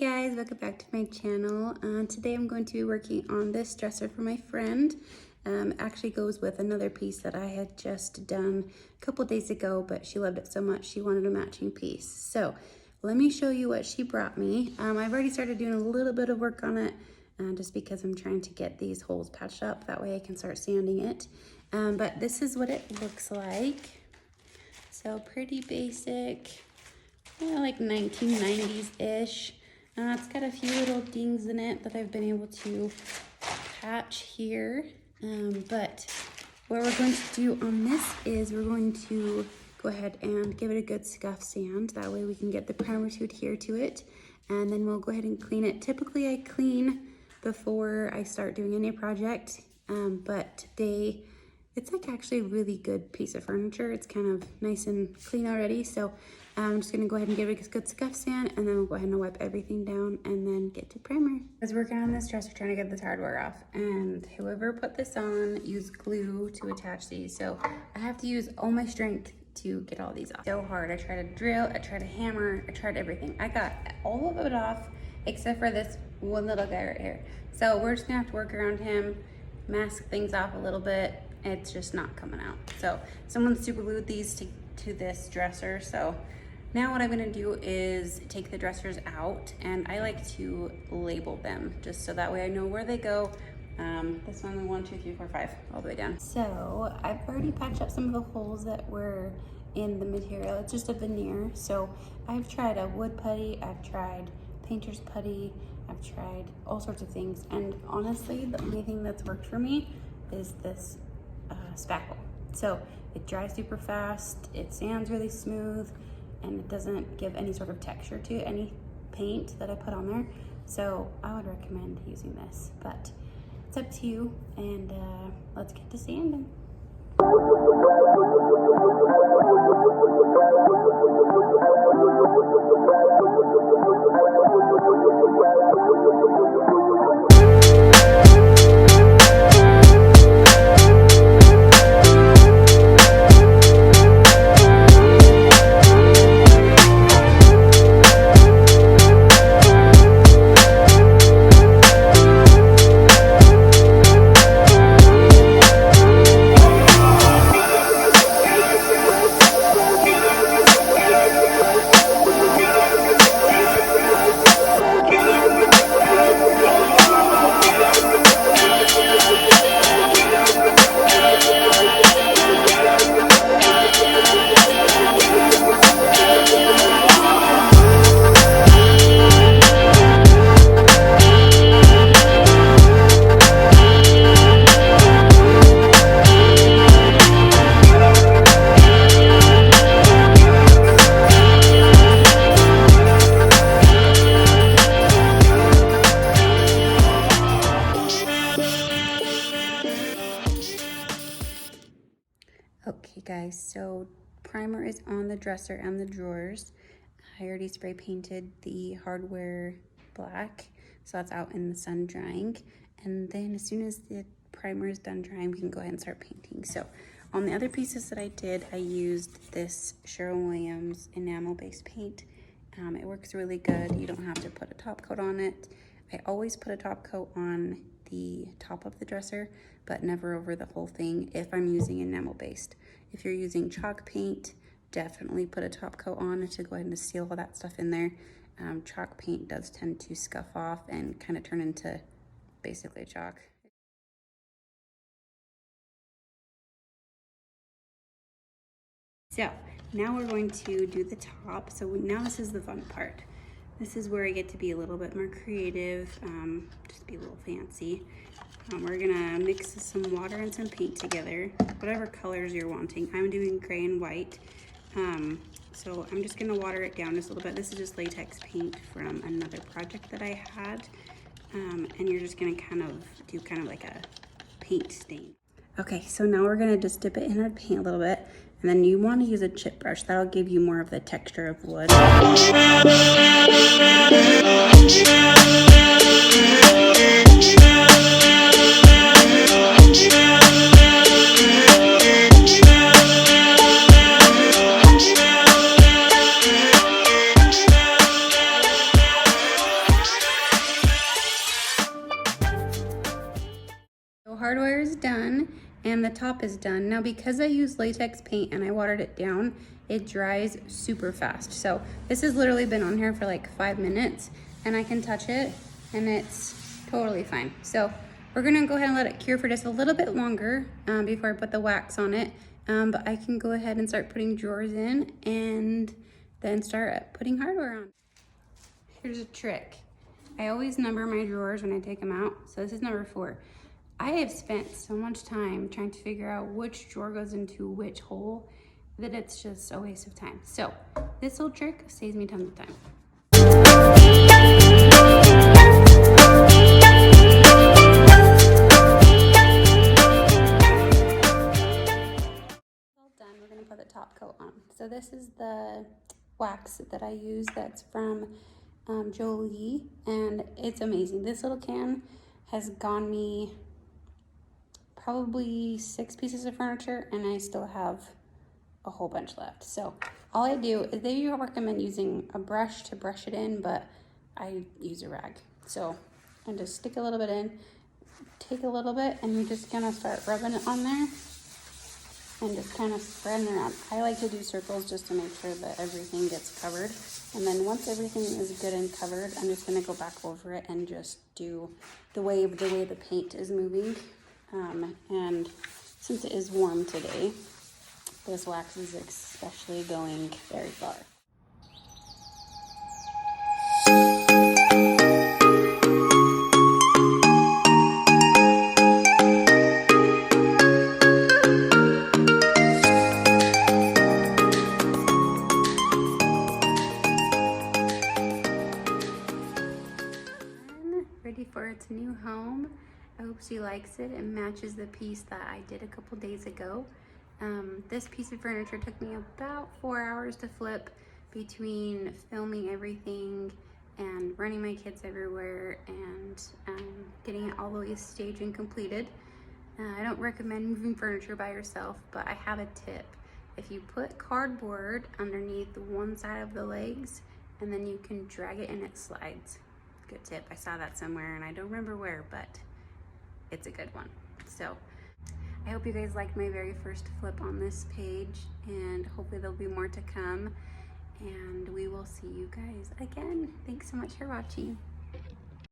guys, welcome back to my channel. Today I'm going to be working on this dresser for my friend. It actually goes with another piece that I had just done a couple days ago, but she loved it so much she wanted a matching piece. So let me show you what she brought me. I've already started doing a little bit of work on it just because I'm trying to get these holes patched up. That way I can start sanding it. But this is what it looks like. So pretty basic, like 1990s-ish. It's got a few little dings in it that I've been able to patch here. But what we're going to do on this is we're going to go ahead and give it a good scuff sand. That way we can get the primer to adhere to it. And then we'll go ahead and clean it. Typically I clean before I start doing any project. But today, it's like actually a really good piece of furniture. It's kind of nice and clean already. So I'm just gonna go ahead and give it a good scuff sand, and then we'll go ahead and wipe everything down and then get to primer. I was working on this dresser trying to get this hardware off, and whoever put this on used glue to attach these. So I have to use all my strength to get all these off. So hard. I tried to drill, I tried to hammer, I tried everything. I got all of it off except for this one little guy right here. So we're just gonna have to work around him, mask things off a little bit. It's just not coming out. So someone super glued these to this dresser. So now what I'm gonna do is take the dressers out, and I like to label them just so that way I know where they go. This one, 1, 2, 3, 4, 5, all the way down. So I've already patched up some of the holes that were in the material. It's just a veneer. So I've tried a wood putty, I've tried painter's putty, I've tried all sorts of things. And honestly, the only thing that's worked for me is this spackle. So it dries super fast, it sands really smooth, and it doesn't give any sort of texture to any paint that I put on there. So I would recommend using this, but it's up to you, and let's get to sanding. Okay guys, so primer is on the dresser and the drawers. I already spray painted the hardware black, so that's out in the sun drying. And then as soon as the primer is done drying, we can go ahead and start painting. So on the other pieces that I did, I used this Sherwin-Williams enamel-based paint. It works really good. You don't have to put a top coat on it. I always put a top coat on the top of the dresser, but never over the whole thing if I'm using enamel-based. If you're using chalk paint, definitely put a top coat on to go ahead and seal all that stuff in there. Chalk paint does tend to scuff off and kind of turn into basically chalk. So now we're going to do the top. So now this is the fun part. This is where I get to be a little bit more creative, just be a little fancy. We're gonna mix some water and some paint together, whatever colors you're wanting. I'm doing gray and white. So I'm just gonna water it down just a little bit. This is just latex paint from another project that I had. And you're just gonna do kind of like a paint stain. Okay, so now we're gonna just dip it in our paint a little bit. And then you want to use a chip brush. That'll give you more of the texture of wood. done and the top is done. Now, because I used latex paint and I watered it down, it dries super fast. So this has literally been on here for like 5 minutes and I can touch it and it's totally fine. So we're gonna go ahead and let it cure for just a little bit longer before I put the wax on it. But I can go ahead and start putting drawers in and then start putting hardware on. Here's a trick. I always number my drawers when I take them out. So this is number 4. I have spent so much time trying to figure out which drawer goes into which hole that it's just a waste of time. So this little trick saves me tons of time. All done, we're gonna put the top coat on. So this is the wax that I use that's from Jolie, and it's amazing. This little can has gone me probably 6 pieces of furniture and I still have a whole bunch left. So all I do is they recommend using a brush to brush it in, but I use a rag. So I just stick a little bit in, take a little bit, and you're just gonna start rubbing it on there and just kind of spreading it around. I like to do circles just to make sure that everything gets covered. And then once everything is good and covered, I'm just gonna go back over it and just do the way the paint is moving. And since it is warm today, this wax is especially going very far. Ready for its new home. I hope she likes it. It matches the piece that I did a couple days ago. This piece of furniture took me about 4 hours to flip between filming everything and running my kids everywhere and getting it all the way staged and completed. I don't recommend moving furniture by yourself, but I have a tip. If you put cardboard underneath one side of the legs and then you can drag it and it slides. Good tip. I saw that somewhere and I don't remember where, but it's a good one. So I hope you guys liked my very first flip on this page, and hopefully there'll be more to come, and we will see you guys again. Thanks so much for watching.